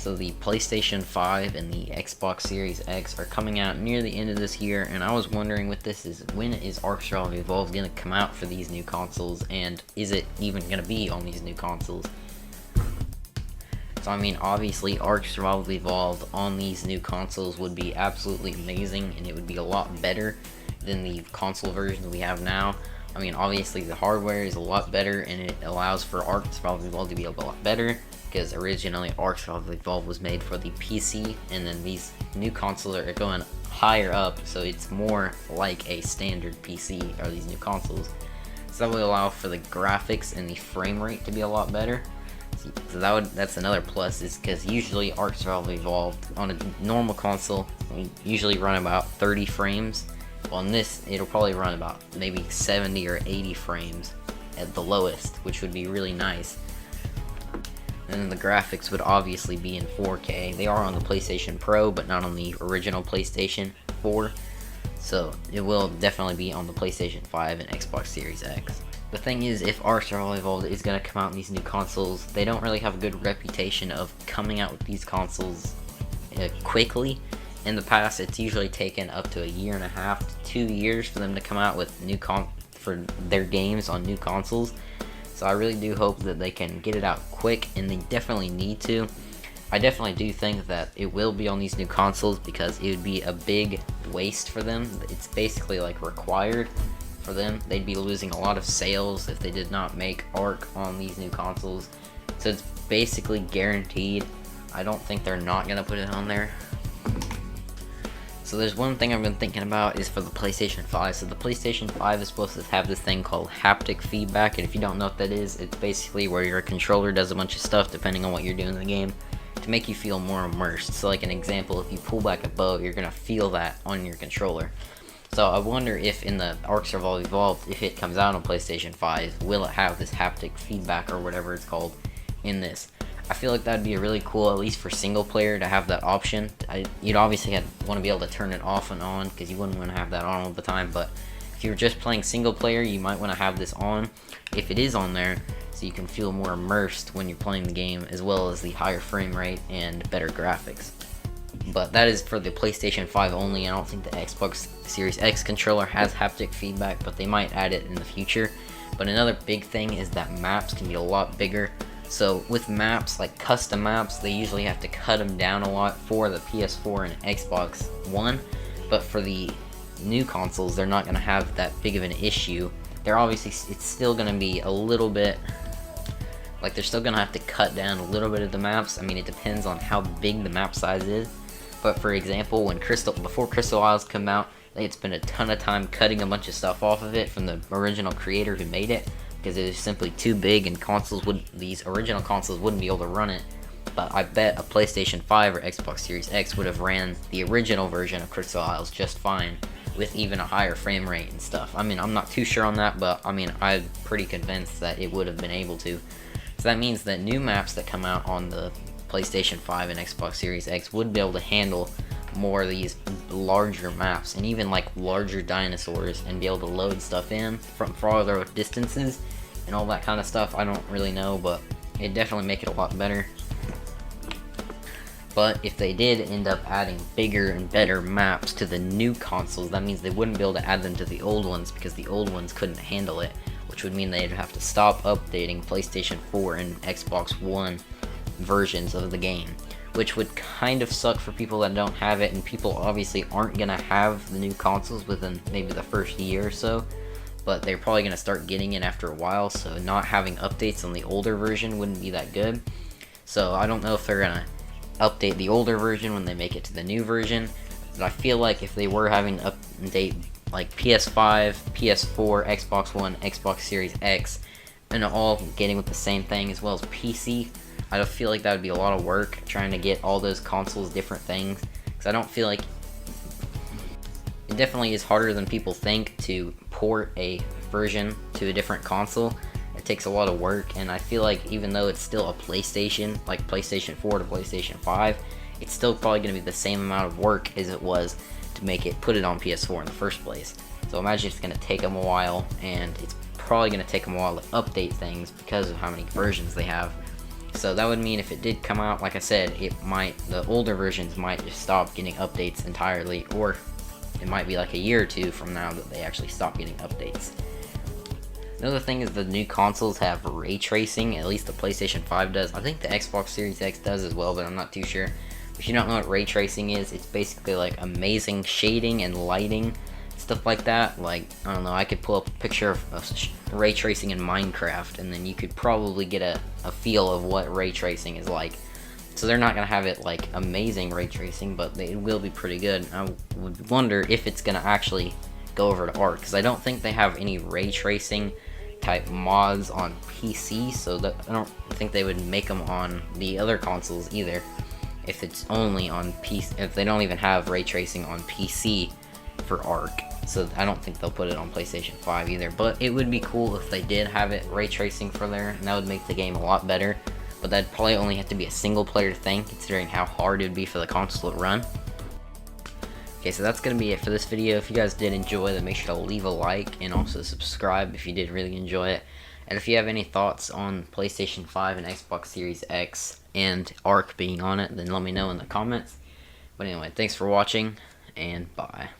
So the PlayStation 5 and the Xbox Series X are coming out near the end of this year, and I was wondering with this is when is Ark Survival Evolved going to come out for these new consoles, and is it even going to be on these new consoles? So I mean, obviously Ark Survival Evolved on these new consoles would be absolutely amazing, and it would be a lot better than the console versions we have now. I mean, obviously the hardware is a lot better, and it allows for Ark Survival Evolved to be a lot better, because originally Ark Survival Evolved was made for the PC, and then these new consoles are going higher up, so it's more like a standard PC, or these new consoles. So that would allow for the graphics and the frame rate to be a lot better. So that's another plus, is because usually Ark Survival Evolved on a normal console we usually run about 30 frames. Well, on this it'll probably run about maybe 70 or 80 frames at the lowest, which would be really nice. And then the graphics would obviously be in 4K. They are on the PlayStation Pro, but not on the original PlayStation 4. So it will definitely be on the PlayStation 5 and Xbox Series X. The thing is, if Ark Survival Evolved is going to come out in these new consoles, they don't really have a good reputation of coming out with these consoles quickly. In the past, it's usually taken up to a year and a half to 2 years for them to come out with for their games on new consoles. So I really do hope that they can get it out quick, and they definitely need to. I definitely do think that it will be on these new consoles, because it would be a big waste for them. It's basically like required for them. They'd be losing a lot of sales if they did not make Ark on these new consoles. So it's basically guaranteed. I don't think they're not going to put it on there. So there's one thing I've been thinking about is for the PlayStation 5. So the PlayStation 5 is supposed to have this thing called Haptic Feedback, and if you don't know what that is, it's basically where your controller does a bunch of stuff depending on what you're doing in the game to make you feel more immersed. So like an example, if you pull back a bow, you're going to feel that on your controller. So I wonder if in the Ark Survival Evolved, if it comes out on PlayStation 5, will it have this haptic feedback or whatever it's called in this? I feel like that'd be really cool, at least for single player, to have that option. You'd obviously want to be able to turn it off and on, because you wouldn't want to have that on all the time, but if you're just playing single player, you might want to have this on, if it is on there, so you can feel more immersed when you're playing the game, as well as the higher frame rate and better graphics. But that is for the PlayStation 5 only. I don't think the Xbox Series X controller has haptic feedback, but they might add it in the future. But another big thing is that maps can be a lot bigger. So with maps, like custom maps, they usually have to cut them down a lot for the PS4 and Xbox One. But for the new consoles, they're not going to have that big of an issue. It's still going to be a little bit, like they're still going to have to cut down a little bit of the maps. I mean, it depends on how big the map size is. But for example, before Crystal Isles come out, they had spent a ton of time cutting a bunch of stuff off of it from the original creator who made it, because it is simply too big, and these original consoles wouldn't be able to run it. But I bet a PlayStation 5 or Xbox Series X would have ran the original version of Crystal Isles just fine, with even a higher frame rate and stuff. I mean, I'm not too sure on that, but I mean, I'm pretty convinced that it would have been able to. So that means that new maps that come out on the PlayStation 5 and Xbox Series X would be able to handle more of these larger maps, and even like larger dinosaurs, and be able to load stuff in from farther distances and all that kind of stuff. I don't really know, but it'd definitely make it a lot better. But if they did end up adding bigger and better maps to the new consoles, that means they wouldn't be able to add them to the old ones, because the old ones couldn't handle it, which would mean they'd have to stop updating PlayStation 4 and Xbox One versions of the game, which would kind of suck for people that don't have it, and people obviously aren't going to have the new consoles within maybe the first year or so, but they're probably going to start getting it after a while, so not having updates on the older version wouldn't be that good. So I don't know if they're going to update the older version when they make it to the new version, but I feel like if they were having to update like PS5, PS4, Xbox One, Xbox Series X, and all getting with the same thing, as well as PC, I don't feel like that would be a lot of work trying to get all those consoles different things, because I don't feel like it definitely is harder than people think to port a version to a different console. It takes a lot of work, and I feel like even though it's still a PlayStation, like PlayStation 4 to PlayStation 5, it's still probably going to be the same amount of work as it was to put it on PS4 in the first place. So imagine it's going to take them a while, and it's probably going to take them a while to update things because of how many versions they have. So that would mean if it did come out, like I said, the older versions might just stop getting updates entirely, or it might be like a year or two from now that they actually stop getting updates. Another thing is the new consoles have ray tracing, at least the PlayStation 5 does. I think the Xbox Series X does as well, but I'm not too sure. If you don't know what ray tracing is, it's basically like amazing shading and lighting, stuff like that. Like, I don't know, I could pull up a picture of ray tracing in Minecraft, and then you could probably get a feel of what ray tracing is like. So they're not going to have it like amazing ray tracing, but it will be pretty good. I would wonder if it's going to actually go over to ARC, because I don't think they have any ray tracing type mods on PC, so I don't think they would make them on the other consoles either. If it's only on PC, if they don't even have ray tracing on PC for ARC, so I don't think they'll put it on PlayStation 5 either. But it would be cool if they did have it ray tracing for there, and that would make the game a lot better. But that'd probably only have to be a single player thing, considering how hard it would be for the console to run. Okay, so that's going to be it for this video. If you guys did enjoy, then make sure to leave a like and also subscribe if you did really enjoy it. And if you have any thoughts on PlayStation 5 and Xbox Series X and ARC being on it, then let me know in the comments. But anyway, thanks for watching, and bye.